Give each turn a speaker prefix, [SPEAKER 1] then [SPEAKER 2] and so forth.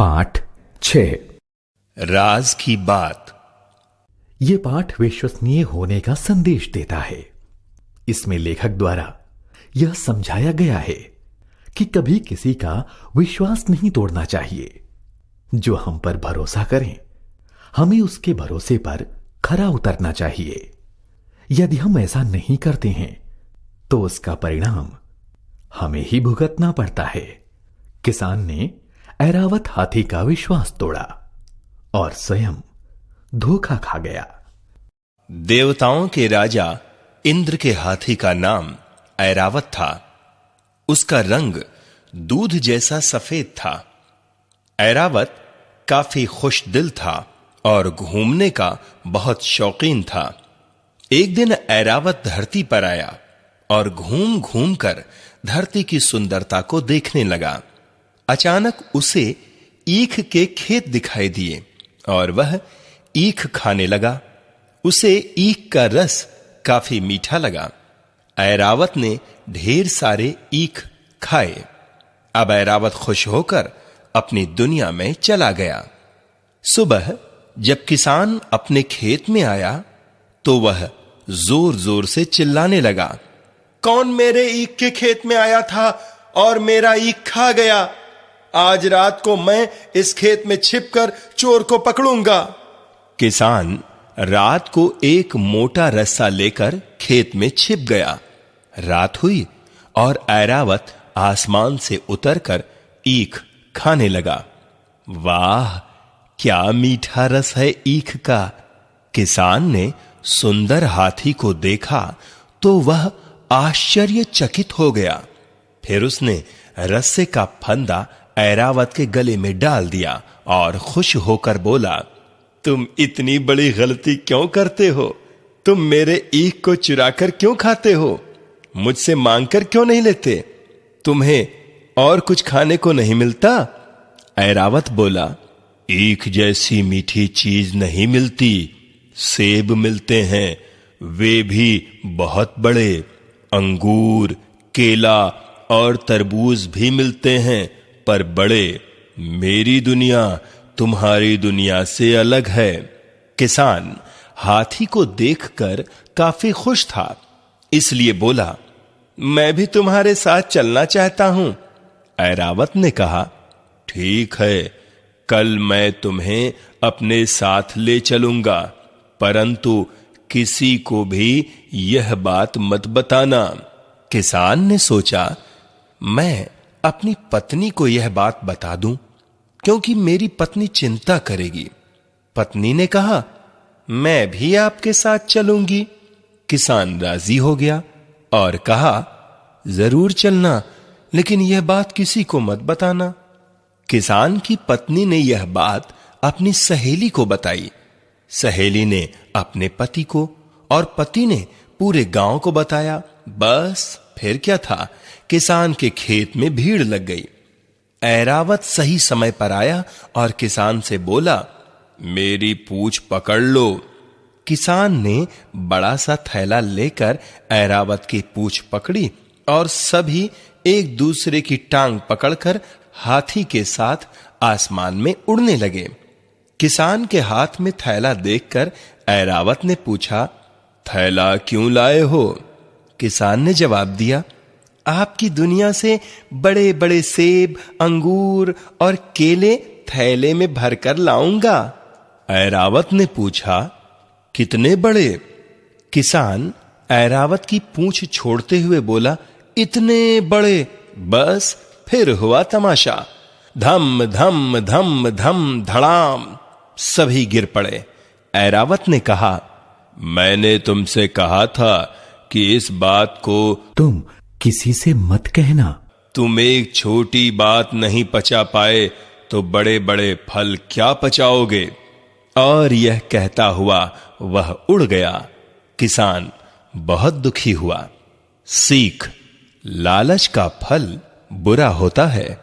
[SPEAKER 1] पाठ 6
[SPEAKER 2] राज की बात।
[SPEAKER 1] यह पाठ विश्वसनीय होने का संदेश देता है। इसमें लेखक द्वारा यह समझाया गया है कि कभी किसी का विश्वास नहीं तोड़ना चाहिए। जो हम पर भरोसा करें, हमें उसके भरोसे पर खरा उतरना चाहिए। यदि हम ऐसा नहीं करते हैं तो उसका परिणाम हमें ही भुगतना पड़ता है। किसान ने ऐरावत हाथी का विश्वास तोड़ा और स्वयं धोखा खा गया।
[SPEAKER 2] देवताओं के राजा इंद्र के हाथी का नाम ऐरावत था। उसका रंग दूध जैसा सफेद था। ऐरावत काफी खुशदिल था और घूमने का बहुत शौकीन था। एक दिन ऐरावत धरती पर आया और घूम घूम कर धरती की सुंदरता को देखने लगा। अचानक उसे ईख के खेत दिखाई दिए और वह ईख खाने लगा। उसे ईख का रस काफी मीठा लगा। ऐरावत ने ढेर सारे ईख खाए। अब ऐरावत खुश होकर अपनी दुनिया में चला गया। सुबह जब किसान अपने खेत में आया तो वह जोर जोर से चिल्लाने लगा, कौन मेरे ईख के खेत में आया था और मेरा ईख खा गया? आज रात को मैं इस खेत में छिपकर चोर को पकड़ूंगा। किसान रात को एक मोटा रस्सा लेकर खेत में छिप गया। रात हुई और ऐरावत आसमान से उतरकर ईख खाने लगा। वाह, क्या मीठा रस है ईख का। किसान ने सुंदर हाथी को देखा तो वह आश्चर्यचकित हो गया। फिर उसने रस्से का फंदा ऐरावत के गले में डाल दिया और खुश होकर बोला, तुम इतनी बड़ी गलती क्यों करते हो? तुम मेरे ईख को चुराकर क्यों खाते हो? मुझसे मांगकर क्यों नहीं लेते? तुम्हें और कुछ खाने को नहीं मिलता? ऐरावत बोला, ईख जैसी मीठी चीज नहीं मिलती। सेब मिलते हैं, वे भी बहुत बड़े। अंगूर, केला और तरबूज भी मिलते हैं, पर बड़े। मेरी दुनिया तुम्हारी दुनिया से अलग है। किसान हाथी को देखकर काफी खुश था, इसलिए बोला, मैं भी तुम्हारे साथ चलना चाहता हूं। ऐरावत ने कहा, ठीक है, कल मैं तुम्हें अपने साथ ले चलूंगा, परंतु किसी को भी यह बात मत बताना। किसान ने सोचा, मैं अपनी पत्नी को यह बात बता दूं, क्योंकि मेरी पत्नी चिंता करेगी। पत्नी ने कहा, मैं भी आपके साथ चलूंगी। किसान राजी हो गया और कहा, जरूर चलना, लेकिन यह बात किसी को मत बताना। किसान की पत्नी ने यह बात अपनी सहेली को बताई। सहेली ने अपने पति को और पति ने पूरे गांव को बताया। बस फिर क्या था, किसान के खेत में भीड़ लग गई। ऐरावत सही समय पर आया और किसान से बोला, मेरी पूंछ पकड़ लो। किसान ने बड़ा सा थैला लेकर ऐरावत की पूंछ पकड़ी और सभी एक दूसरे की टांग पकड़कर हाथी के साथ आसमान में उड़ने लगे। किसान के हाथ में थैला देखकर ऐरावत ने पूछा, थैला क्यों लाए हो? किसान ने जवाब दिया, आपकी दुनिया से बड़े बड़े सेब, अंगूर और केले थैले में भरकर लाऊंगा। ऐरावत ने पूछा, कितने बड़े? किसान ऐरावत की पूंछ छोड़ते हुए बोला, इतने बड़े। बस फिर हुआ तमाशा। धम धम धम धम धड़ाम, सभी गिर पड़े। ऐरावत ने कहा, मैंने तुमसे कहा था कि इस बात को
[SPEAKER 1] तुम किसी से मत कहना।
[SPEAKER 2] तुम एक छोटी बात नहीं पचा पाए तो बड़े बड़े फल क्या पचाओगे? और यह कहता हुआ वह उड़ गया। किसान बहुत दुखी हुआ। सीख, लालच का फल बुरा होता है।